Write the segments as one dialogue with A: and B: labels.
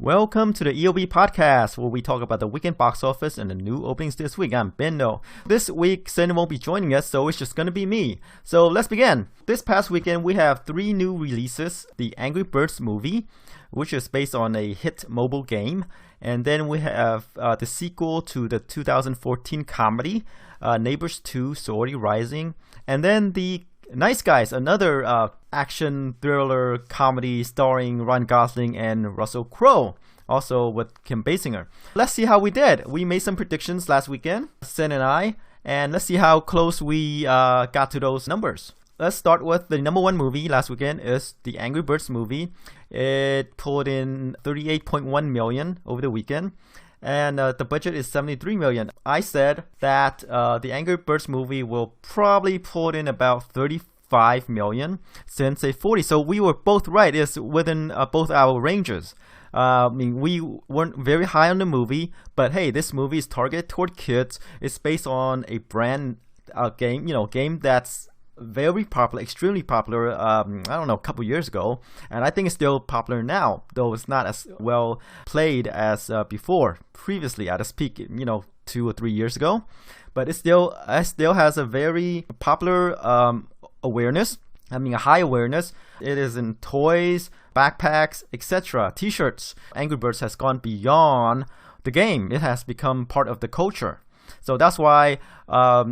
A: Welcome to the EOB podcast, where we talk about the weekend box office and the new openings this week. I'm Benno. This week, Sen won't be joining us, so it's just going to be me. So let's begin. This past weekend, we have 3 new releases. The Angry Birds movie, which is based on a hit mobile game. And then we have the sequel to the 2014 comedy, Neighbors 2, Sorority Rising. And then the Nice Guys, another action thriller comedy starring Ryan Gosling and Russell Crowe, also with Kim Basinger. Let's see how we did. We made some predictions last weekend, Sen and I, and let's see how close we got to those numbers. Let's start with the number 1 movie last weekend is the Angry Birds movie. It pulled in $38.1 million over the weekend. And the budget is $73 million. I said that the Angry Birds movie will probably pull in about $35 million since a 40. So we were both right. It's within both our ranges. We weren't very high on the movie, but hey, this movie is targeted toward kids. It's based on a brand game, game that's very popular, extremely popular, a couple years ago, and I think it's still popular now, though it's not as well played as previously at its peak, 2 or 3 years ago, but it still has a very popular awareness. A high awareness. It is in toys, backpacks, etc., t-shirts. Angry Birds has gone beyond the game. It has become part of the culture. So that's why,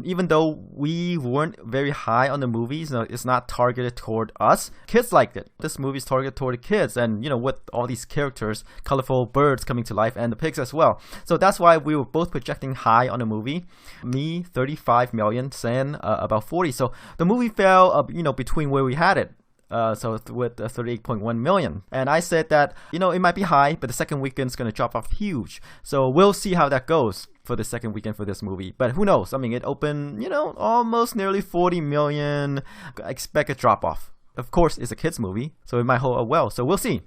A: even though we weren't very high on the movies, it's not targeted toward us. Kids liked it. This movie is targeted toward the kids, and with all these characters, colorful birds coming to life, and the pigs as well. So that's why we were both projecting high on the movie. Me, 35 million, Sen, about 40. So the movie fell, between where we had it. So with 38.1 million. And I said that, it might be high, but the second weekend's going to drop off huge. So we'll see how that goes for the second weekend for this movie. But who knows? It opened, almost nearly 40 million. I expect a drop off. Of course, it's a kids movie, so it might hold up well. So we'll see.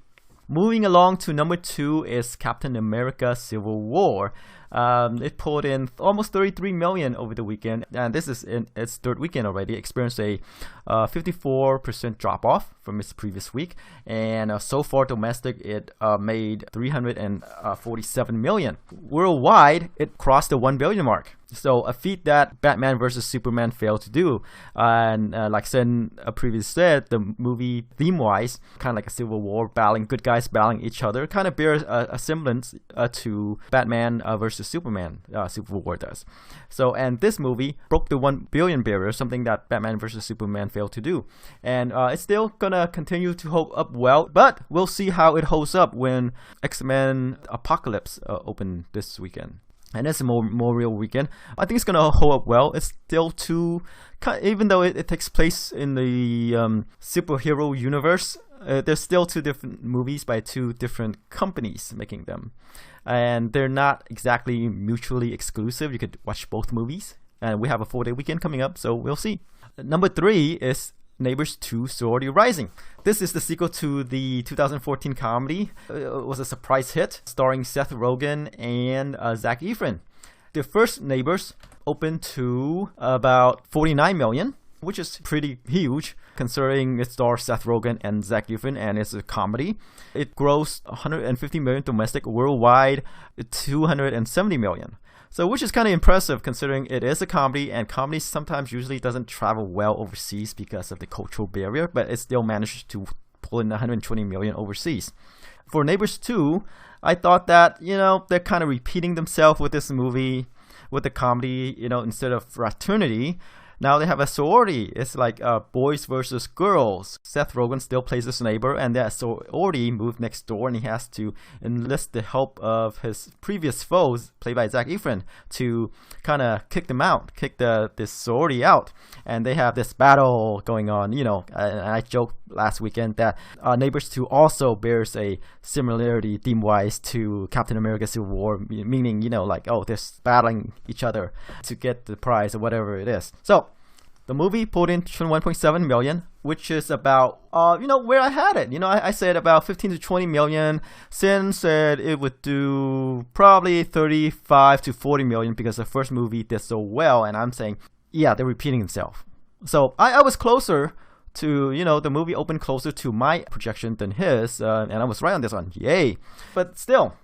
A: Moving along to number 2 is Captain America Civil War. It pulled in almost 33 million over the weekend, and this is in its 3rd weekend already. It experienced a 54% drop off from its previous week, and so far domestic it made 347 million. Worldwide, it crossed the 1 billion mark. So a feat that Batman vs Superman failed to do. And like Sen previously said, the movie theme-wise, kind of like a civil war, good guys battling each other, kind of bears a semblance to Batman vs Superman, Civil War does. So, and this movie broke the 1 billion barrier, something that Batman vs Superman failed to do. And it's still gonna continue to hold up well, but we'll see how it holds up when X-Men Apocalypse open this weekend. And it's a more real weekend. I think it's going to hold up well. It's still even though it takes place in the superhero universe, there's still 2 different movies by 2 different companies making them. And they're not exactly mutually exclusive. You could watch both movies. And we have a 4-day weekend coming up, so we'll see. Number 3 is Neighbors 2, Sorority Rising. This is the sequel to the 2014 comedy. It was a surprise hit, starring Seth Rogen and Zac Efron. The first Neighbors opened to about 49 million, which is pretty huge, considering it stars Seth Rogen and Zac Efron, and it's a comedy. It grossed 150 million domestic, worldwide 270 million. So, which is kind of impressive considering it is a comedy, and comedy sometimes usually doesn't travel well overseas because of the cultural barrier, but it still managed to pull in 120 million overseas. For Neighbors 2, I thought that, they're kind of repeating themselves with this movie, with the comedy, instead of fraternity. Now they have a sorority. It's like boys versus girls. Seth Rogen still plays this neighbor, and that sorority moved next door, and he has to enlist the help of his previous foes, played by Zac Efron, to kind of kick this sorority out. And they have this battle going on, and I joked last weekend that Neighbors 2 also bears a similarity theme-wise to Captain America Civil War, meaning, they're battling each other to get the prize or whatever it is. So, the movie pulled in 1.7 million, which is about, where I had it. I said about 15 to 20 million. Sen said it would do probably 35 to 40 million because the first movie did so well. And I'm saying, yeah, they're repeating themselves. So I was closer to, the movie opened closer to my projection than his, and I was right on this one. Yay! But still,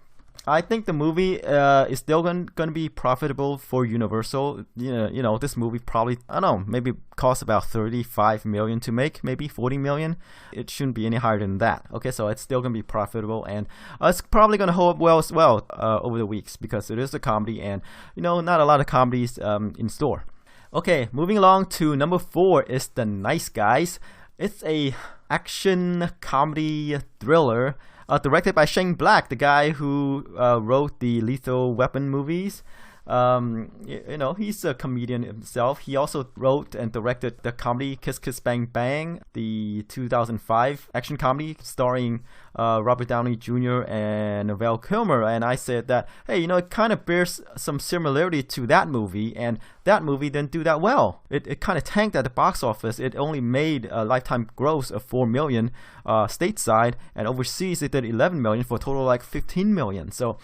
A: I think the movie is still going to be profitable for Universal. This movie probably, I don't know, maybe cost about 35 million to make, maybe 40 million. It shouldn't be any higher than that. Okay, so it's still going to be profitable, and it's probably going to hold up well as well over the weeks, because it is a comedy, and not a lot of comedies in store. Okay, moving along to number 4 is The Nice Guys. It's a action comedy thriller directed by Shane Black, the guy who wrote the Lethal Weapon movies. He's a comedian himself. He also wrote and directed the comedy Kiss Kiss Bang Bang, the 2005 action comedy starring Robert Downey Jr. and Val Kilmer. And I said that, hey, it kind of bears some similarity to that movie, and that movie didn't do that well. It kind of tanked at the box office. It only made a lifetime gross of 4 million stateside, and overseas it did 11 million for a total of like 15 million. So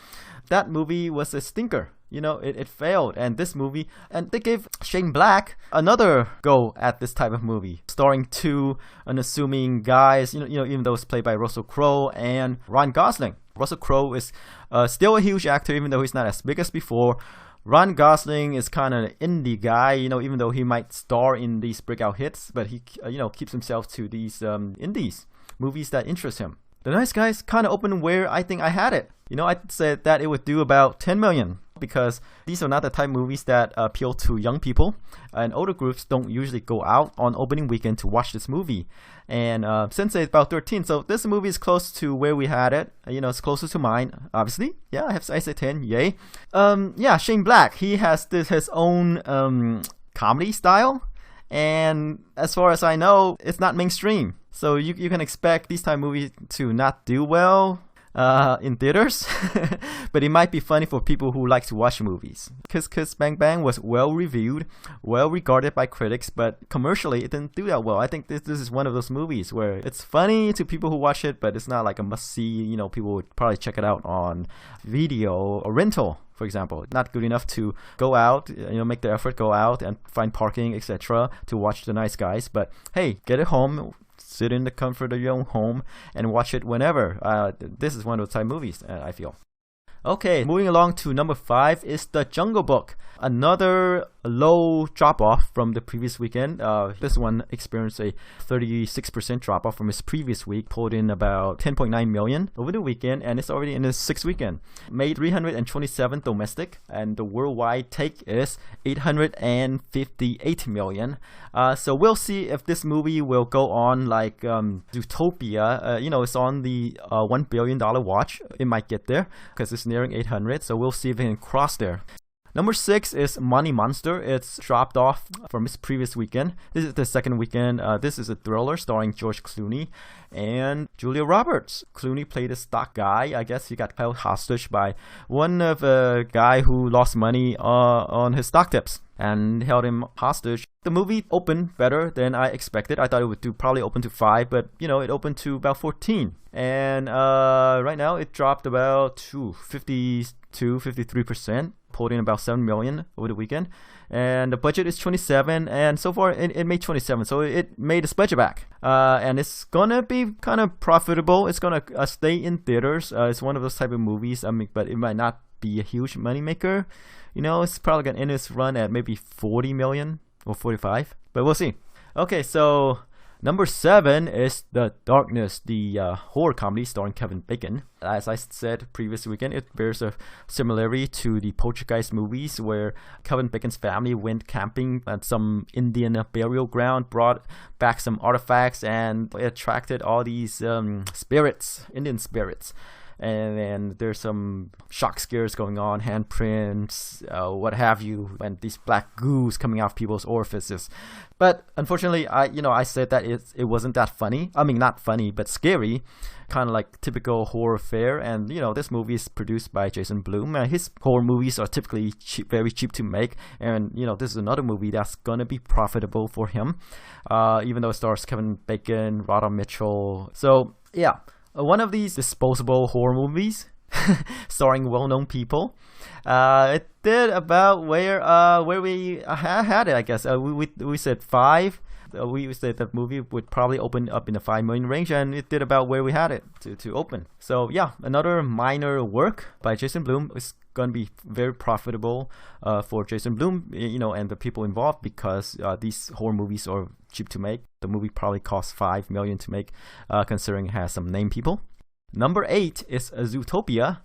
A: that movie was a stinker. It failed, and this movie, and they gave Shane Black another go at this type of movie, starring 2 unassuming guys, even though it's played by Russell Crowe and Ryan Gosling. Russell Crowe is still a huge actor, even though he's not as big as before. Ryan Gosling is kind of an indie guy, even though he might star in these breakout hits, but he, keeps himself to these indies, movies that interest him. The Nice Guys kind of opened where I think I had it. I said that it would do about 10 million, because these are not the type of movies that appeal to young people, and older groups don't usually go out on opening weekend to watch this movie. And Sensei is about 13, so this movie is close to where we had it. It's closer to mine, obviously. Yeah, I say 10, yay. Shane Black, he has his own comedy style, and as far as I know, it's not mainstream. So you can expect these type of movies to not do well in theaters, but it might be funny for people who like to watch movies. Kiss Kiss Bang Bang was well reviewed, well regarded by critics, but commercially it didn't do that well. I think this is one of those movies where it's funny to people who watch it, but it's not like a must-see. People would probably check it out on video or rental, for example. Not good enough to go out, make the effort, go out and find parking, etc. to watch The Nice Guys. But hey, get it home, sit in the comfort of your own home and watch it whenever. This is one of those type of movies, I feel. Okay, moving along to number 5 is The Jungle Book. Another low drop-off from the previous weekend. This one experienced a 36% drop-off from its previous week, pulled in about 10.9 million over the weekend, and it's already in its 6th weekend. Made 327 domestic, and the worldwide take is 858 million. So we'll see if this movie will go on like Zootopia. It's on the $1 billion watch. It might get there because it's nearing 800, so we'll see if it can cross there. Number 6 is Money Monster. It's dropped off from its previous weekend. This is the 2nd weekend. This is a thriller starring George Clooney and Julia Roberts. Clooney played a stock guy. I guess he got held hostage by one of a guy who lost money on his stock tips and held him hostage. The movie opened better than I expected. I thought it would probably open to 5, but it opened to about 14. And right now it dropped about 53%. Pulled in about 7 million over the weekend, and the budget is 27, and so far it made 27, so it made its budget back, and it's gonna be kind of profitable. It's gonna stay in theaters. It's one of those type of movies, but it might not be a huge moneymaker. It's probably gonna end its run at maybe 40 million or 45, but we'll see. Okay, so number 7 is The Darkness, the horror comedy starring Kevin Bacon. As I said previous weekend, it bears a similarity to the Poltergeist movies, where Kevin Bacon's family went camping at some Indian burial ground, brought back some artifacts, and it attracted all these spirits, Indian spirits. And there's some shock scares going on, handprints, what have you, and these black goos coming out of people's orifices. But unfortunately, I said that it wasn't that funny. I mean, not funny, but scary, kind of like typical horror fare. And this movie is produced by Jason Blum. His horror movies are typically cheap, very cheap to make. And this is another movie that's gonna be profitable for him, even though it stars Kevin Bacon, Radha Mitchell. So yeah. One of these disposable horror movies starring well-known people. It did about where we had it, I guess. We said 5 We said the movie would probably open up in the 5 million range, and it did about where we had it to open. So yeah, another minor work by Jason Blum is going to be very profitable for Jason Blum, and the people involved, because these horror movies are cheap to make. The movie probably cost $5 million to make, considering it has some name people. Number 8 is Zootopia.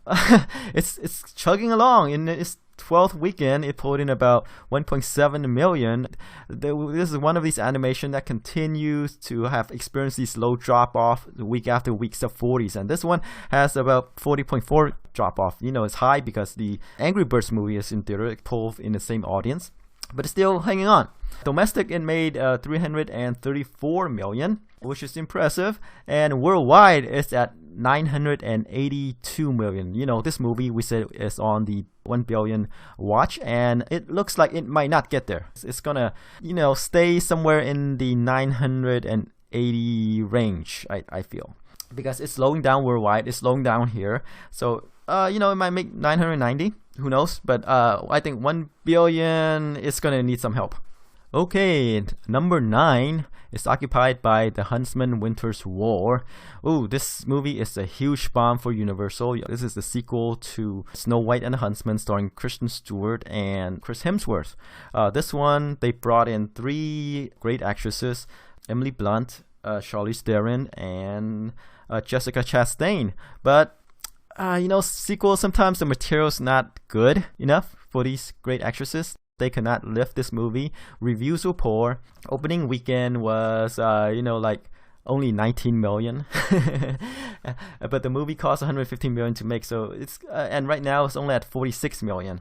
A: It's chugging along. In its 12th weekend, it pulled in about 1.7 million. This is one of these animation that continues to have experienced these low drop off week after week, sub 40s, and this one has about 40.4 drop off. It's high because the Angry Birds movie is in theater. It pulled in the same audience, but it's still hanging on. Domestic, it made 334 million, which is impressive, and worldwide it's at 982 million. This movie we said is on the 1 billion watch, and it looks like it might not get there. It's gonna stay somewhere in the 980 range, I feel, because it's slowing down worldwide. It's slowing down here, so it might make 990, who knows, but I think 1 billion is gonna need some help. Okay, number 9 is occupied by The Huntsman Winter's War. Ooh, this movie is a huge bomb for Universal. This is the sequel to Snow White and the Huntsman, starring Kristen Stewart and Chris Hemsworth. This one, they brought in 3 great actresses: Emily Blunt, Charlize Theron, and Jessica Chastain. But sequels, sometimes the material's not good enough for these great actresses. They cannot lift this movie. Reviews were poor. Opening weekend was, only 19 million. But the movie cost 115 million to make. So it's and right now it's only at 46 million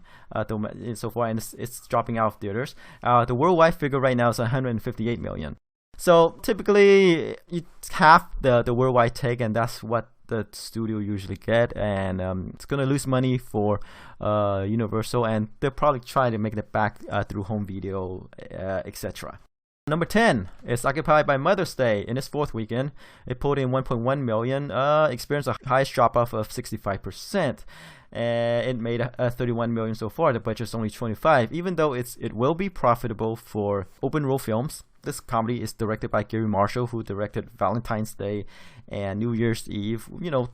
A: so far, and it's dropping out of theaters. The worldwide figure right now is 158 million. So typically, you have the worldwide take, and that's what the studio usually get, and it's gonna lose money for Universal, and they'll probably try to make it back through home video, etc. Number 10 is occupied by Mother's Day. In its 4th weekend, it pulled in 1.1 million, experienced a highest drop off of 65%. It made 31 million so far. The budget is only 25, even though it will be profitable for Open Roll Films. This comedy is directed by Gary Marshall, who directed Valentine's Day and New Year's Eve.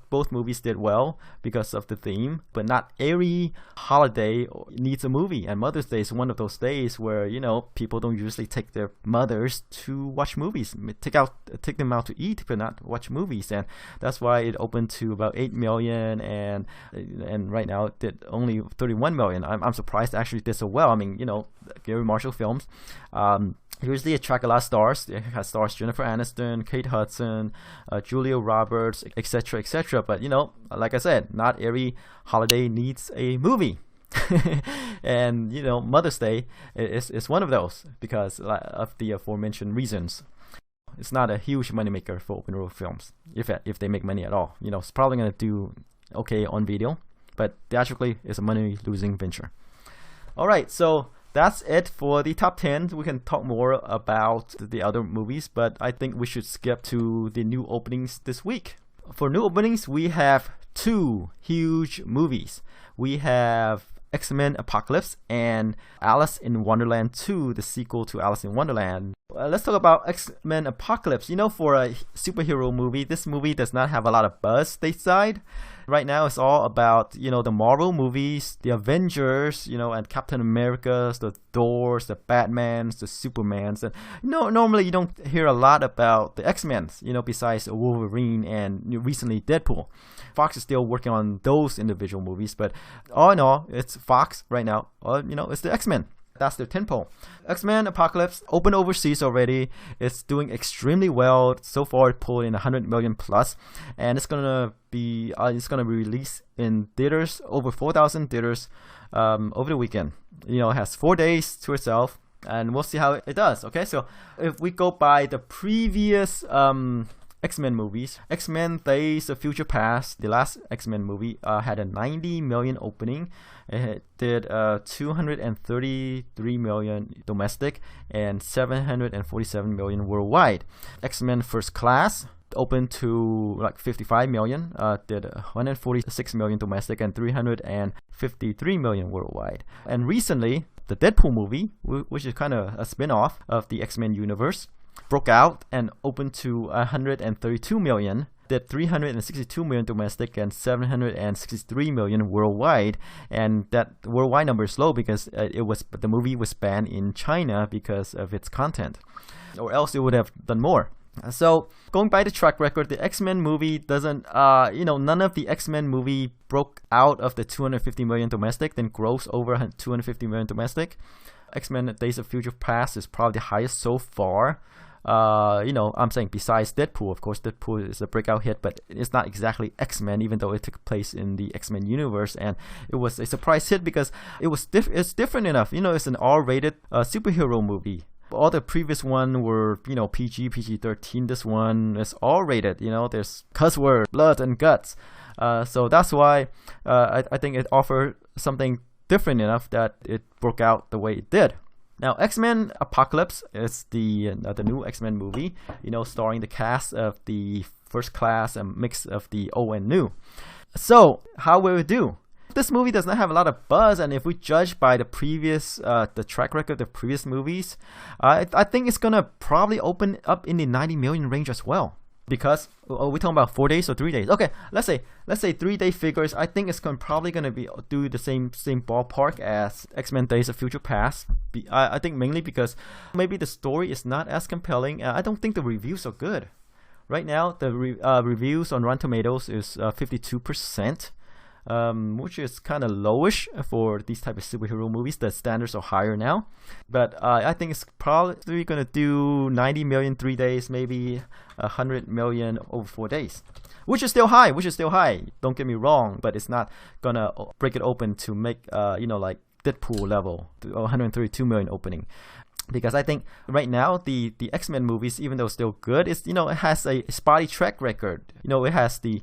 A: Both movies did well because of the theme, but not every holiday needs a movie. And Mother's Day is one of those days where, people don't usually take their mothers to watch movies. Take them out to eat, but not watch movies. And that's why it opened to about 8 million, and right now it did only 31 million. I'm surprised it actually did so well. I mean, Gary Marshall films usually attract a lot of stars. It has stars Jennifer Aniston, Kate Hudson, Julia Roberts, etc., etc. But like I said, not every holiday needs a movie. And Mother's Day is one of those because of the aforementioned reasons. It's not a huge moneymaker for Open Road Films, if they make money at all. It's probably gonna do okay on video, but theatrically, it's a money-losing venture. All right, so that's it for the top 10. We can talk more about the other movies, but I think we should skip to the new openings this week. For new openings, we have 2 huge movies. We have X-Men Apocalypse and Alice in Wonderland 2, the sequel to Alice in Wonderland. Let's talk about X-Men Apocalypse. For a superhero movie, this movie does not have a lot of buzz stateside. Right now, it's all about, the Marvel movies, the Avengers, and Captain America's, the Thors, the Batmans, the Supermans. And normally you don't hear a lot about the X-Men, besides Wolverine and recently Deadpool. Fox is still working on those individual movies, but all in all, it's Fox right now. It's the X-Men. That's their tentpole. X-Men Apocalypse opened overseas already. It's doing extremely well. So far, it pulled in 100 million plus, and it's gonna be released in theaters, over 4,000 theaters, over the weekend. It has 4 days to itself, and we'll see how it does. Okay, so if we go by the previous X-Men movies, X-Men Days of Future Past, the last X-Men movie, had a 90 million opening. It did 233 million domestic and 747 million worldwide. X-Men First Class opened to 55 million, did 146 million domestic and 353 million worldwide. And recently, the Deadpool movie, which is kind of a spin-off of the X-Men universe, broke out and opened to 132 million. Did 362 million domestic and 763 million worldwide, and that worldwide number is low because the movie was banned in China because of its content, or else it would have done more. So going by the track record, the X-Men movie doesn't, none of the X-Men movie broke out of the 250 million domestic, then gross over 250 million domestic. X-Men Days of Future Past is probably the highest so far. I'm saying besides Deadpool, of course, Deadpool is a breakout hit, but it's not exactly X-Men, even though it took place in the X-Men universe, and it was a surprise hit because it's different enough. It's an R-rated superhero movie. All the previous one were, PG, PG-13. This one is R-rated. There's cuss word, blood, and guts. So that's why I think it offered something different enough that it broke out the way it did. Now, X-Men Apocalypse is the new X-Men movie, starring the cast of the First Class and mix of the old and new. So, how will it do? This movie does not have a lot of buzz, and if we judge by the track record of the previous movies, I think it's gonna probably open up in the 90 million range as well. Because we're talking about 4 days or 3 days. Okay, let's say 3-day figures. I think it's probably gonna do the same ballpark as X-Men Days of Future Past. I think mainly because maybe the story is not as compelling. I don't think the reviews are good. Right now, the reviews on Rotten Tomatoes is 52%. Which is kind of lowish for these type of superhero movies. The standards are higher now, but I think it's probably gonna do 90 million 3 days, maybe 100 million over 4 days, which is still high. Don't get me wrong, but it's not gonna break it open to make like Deadpool level 132 million opening. Because I think right now the X-Men movies, even though still good, it has a spotty track record. It has the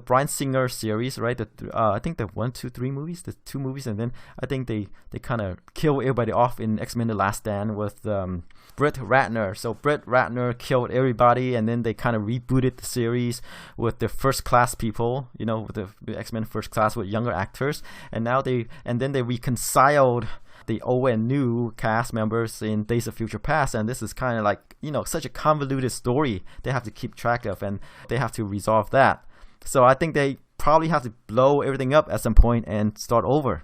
A: Bryan Singer series, right? I think the 1, 2, 3 movies, the 2 movies, and then I think they kind of kill everybody off in X-Men: The Last Stand with Brett Ratner. So Brett Ratner killed everybody, and then they kind of rebooted the series with the First Class people, with the X-Men First Class with younger actors, and then they reconciled the old and new cast members in Days of Future Past, and this is kind of like such a convoluted story they have to keep track of, and they have to resolve that. So I think they probably have to blow everything up at some point and start over.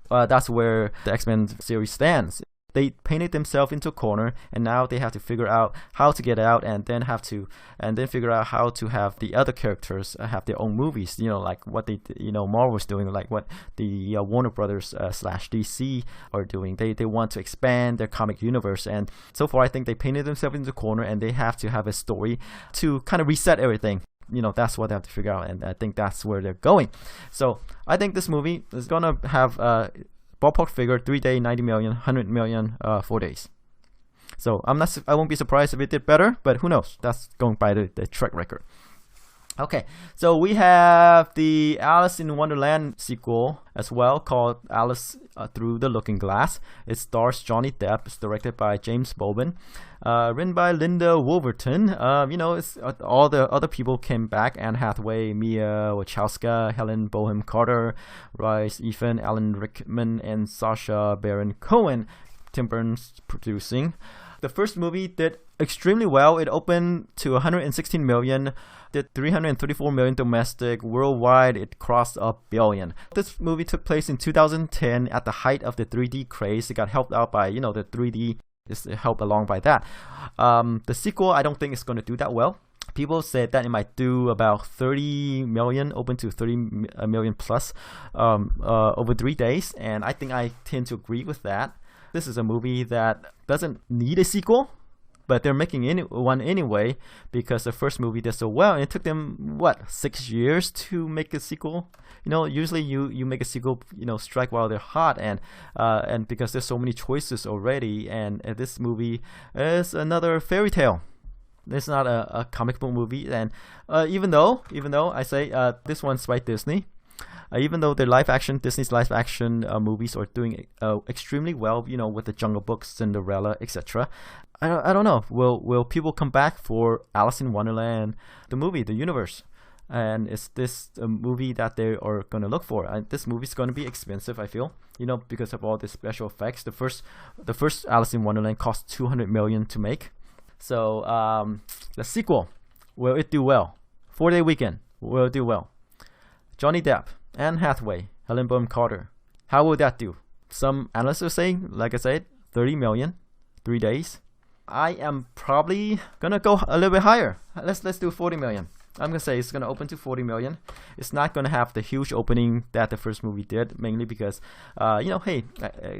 A: That's where the X-Men series stands. They painted themselves into a corner, and now they have to figure out how to get out, and then figure out how to have the other characters have their own movies. Like what Marvel's doing, like what the Warner Brothers / DC are doing. They want to expand their comic universe, and so far I think they painted themselves into a corner, and they have to have a story to kind of reset everything. That's what they have to figure out, and I think that's where they're going. So I think this movie is gonna have ballpark figure 3 day 90 million, 100 million 4 days. So I won't be surprised if it did better, but who knows? That's going by the track record. Okay, so we have the Alice in Wonderland sequel as well, called Alice Through the Looking Glass. It stars Johnny Depp. It's directed by James Bowman. Written by Linda Wolverton. It's all the other people came back: Anne Hathaway, Mia Wachowska, Helen Bonham Carter, Rhys Ifan, Alan Rickman, and Sacha Baron Cohen. Tim Burton's producing. The first movie did extremely well. It opened to 116 million, did 334 million domestic. Worldwide, it crossed $1 billion. This movie took place in 2010 at the height of the 3D craze. It got helped out by, the 3D is helped along by that. The sequel, I don't think it's going to do that well. People said that it might do about 30 million, open to 30 million plus over 3 days, and I think I tend to agree with that. This is a movie that doesn't need a sequel, but they're making one anyway because the first movie did so well, and it took them 6 years to make a sequel. Usually you make a sequel, strike while they're hot, and because there's so many choices already, and this movie is another fairy tale. It's not a comic book movie, and even though I say this one's by Disney. Even though Disney's live action movies are doing extremely well, with the Jungle Book, Cinderella, etc. I don't know. Will people come back for Alice in Wonderland, the movie, the universe? And is this a movie that they are going to look for? This movie's going to be expensive, I feel, because of all the special effects. The first Alice in Wonderland cost $200 million to make. So the sequel, will it do well? 4-day weekend, will it do well? Johnny Depp, Anne Hathaway, Helen Bonham Carter. How will that do? Some analysts are saying, like I said, 30 million, 3 days. I am probably gonna go a little bit higher. Let's do 40 million. I'm gonna say it's gonna open to 40 million. It's not gonna have the huge opening that the first movie did, mainly because, hey,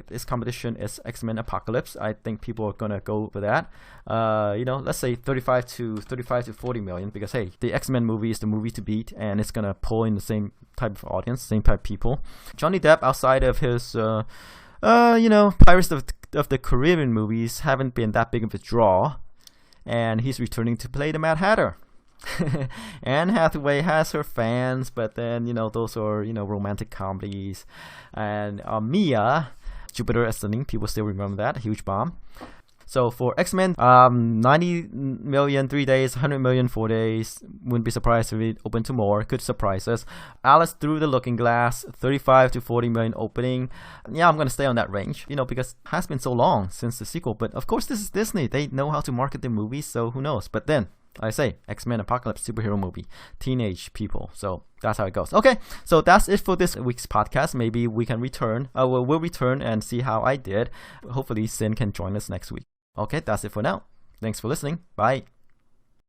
A: this competition is X-Men Apocalypse. I think people are gonna go for that. Let's say 35 to 40 million, because hey, the X-Men movie is the movie to beat, and it's gonna pull in the same type of audience, same type of people. Johnny Depp, outside of his, Pirates of the Caribbean movies, haven't been that big of a draw, and he's returning to play the Mad Hatter. Anne Hathaway has her fans, but then those are romantic comedies. And Mia, Jupiter Ascending, people still remember that huge bomb. So for X-Men, 90 million 3 days, 100 million 4 days. Wouldn't be surprised if it opened to more. Could surprise us. Alice Through the Looking Glass, 35 to 40 million opening. Yeah, I'm gonna stay on that range, because it has been so long since the sequel. But of course, this is Disney. They know how to market their movies, so who knows? But then, I say, X-Men Apocalypse superhero movie, teenage people. So that's how it goes. Okay, so that's it for this week's podcast. Maybe we can return. We'll return and see how I did. Hopefully, Sin can join us next week. Okay, that's it for now. Thanks for listening. Bye.